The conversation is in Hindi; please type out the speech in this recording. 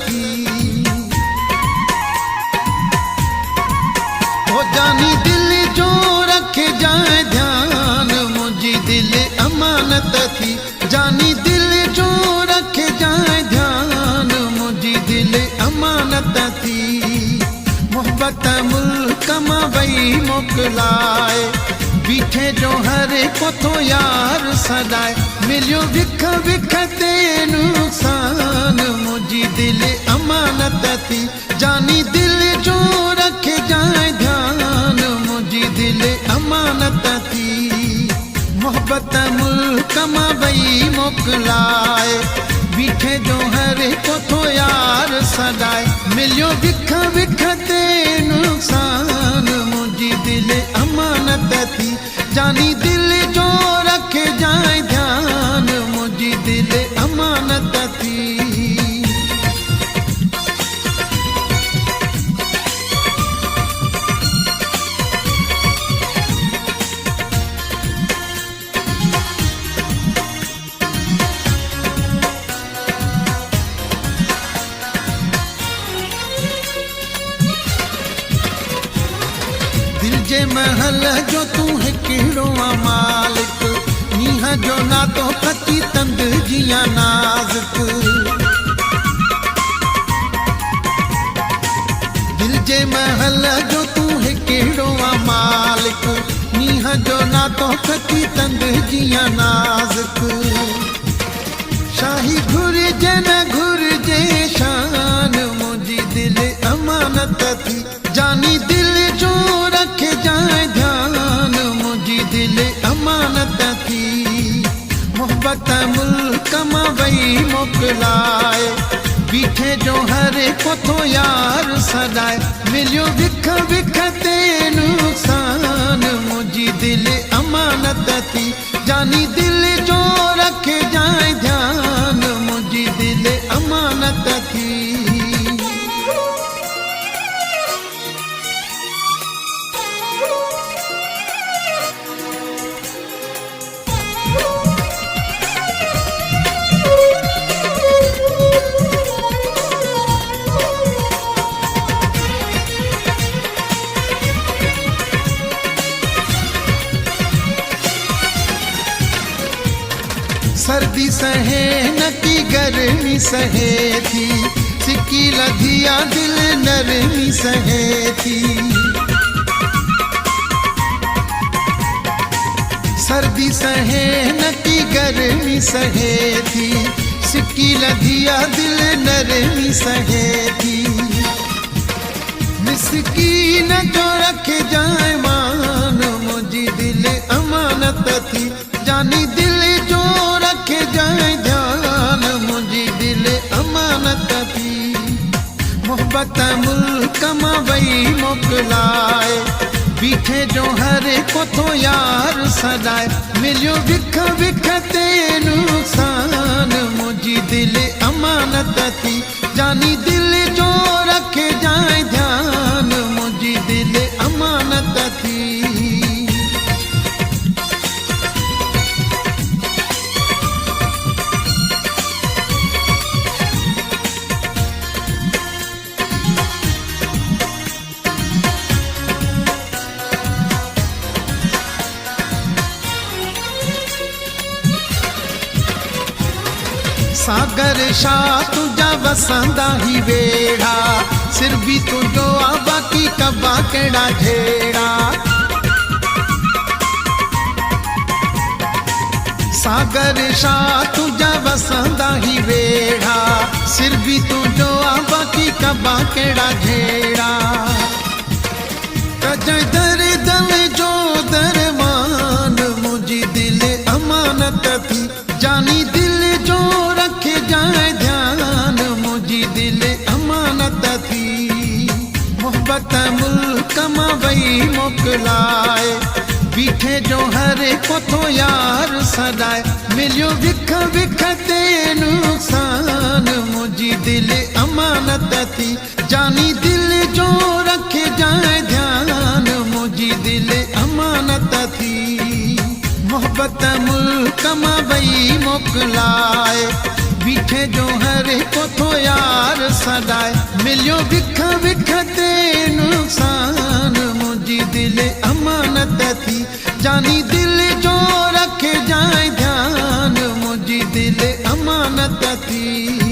थी। हो जानी दिल जो रखे जाए ध्यान, मुझी दिल अमानत थी। जानी दिल जो रखे जाए ध्यान, मुझी दिल अमानत थी। मोहब्बत मुल्क मां वई मोकलाए, बीठे जो हर को तो यार सदाए। मिलियो विख विख ते नुकसान, मुझी दिल अमानत थी। जानी दिल जो रखे जाए ध्यान, मुझी दिल अमानत थी। मोहब्बत मुल्क मां वई मोकलाए, बीठे जो हर को तो यार सदाए। मिलियो विख विख ते नुकसान, मुझी दिल अमानत थी। जानी दिल जो रखे जाए ध्यान, मुझी दिल अमानत थी। दिल जे महल जो तू हिकिड़ो मालिक, नीह जो नातो कची तंद जिया नाज़ुक। दिल जे महल जो तू हिकिड़ो मालिक, नीह जो नातो कची तंद जिया नाज़ुक। शाही घुर्जे न घुर्जे शान, मुझी दिल अमानत थी। जानी दिल जो रखे जाए ध्यान, मुझी दिल अमानत थी। मोहब्बत मुल्क मां वई मोकलाए, बीठे जो हर को तो यार सदाए। मिलियो विख विख ते नुकसान, मुझी दिल अमानत थी। जानी दिल जो रखे जाए ध्यान, मुझी दिल अमानत थी। सर्दी सहे न की गर्मी सहे थी, सिक्की लधिया दिल नरमी सहे थी। सर्दी सहे न की गर्मी सहे थी, सिक्की लधिया दिल नरमी सहे थी। मिस्कीन जो रखे जाए मान, मुझी दिल अमानत थी। जानी दिल जो रखे जाए ध्यान, मुझी दिल अमानत थी। मोहब्बत मुल्क मां वई मोकलाए, बीठे जो हर को तो यार सदाए। मिलियो विख विख ते नुकसान, मुझी दिल अमानत थी। जानी दिल जो रखे जाए ध्यान, मुझी दिल अमानत थी। सागर शाह तुझा वसंदा ही वेड़ा, सिर भी तुझो आ बाकी कबा केड़ा झेड़ा। सागर शाह तुझा वसंदा ही वेड़ा, सिर भी तुझो आ बाकी कबा केड़ा झेड़ा। कज दर दल जो दरमान, मुझी दिल अमानत थी। जानी दिल जो रखे जाए ध्यान, मुझी दिल अमानत थी। मोहब्बत मुल्क मां वई मोकलाए, बीठे जो हर को तो यार सदाए। मिलियो विख विख ते नुकसान, मुझी दिल अमानत थी। जानी दिल जो रखे जाए ध्यान, मुझी दिल अमानत थी। मोहब्बत मुल्क मां वई मोकलाए, बीठे जो हर कोथो यार सदाए मिलियो विख विख ते नुक़सान मुंहिंजी दिल अमानत थी जानी दिल जो रखे जाए ध्यान मुंहिंजी दिल अमानत थी।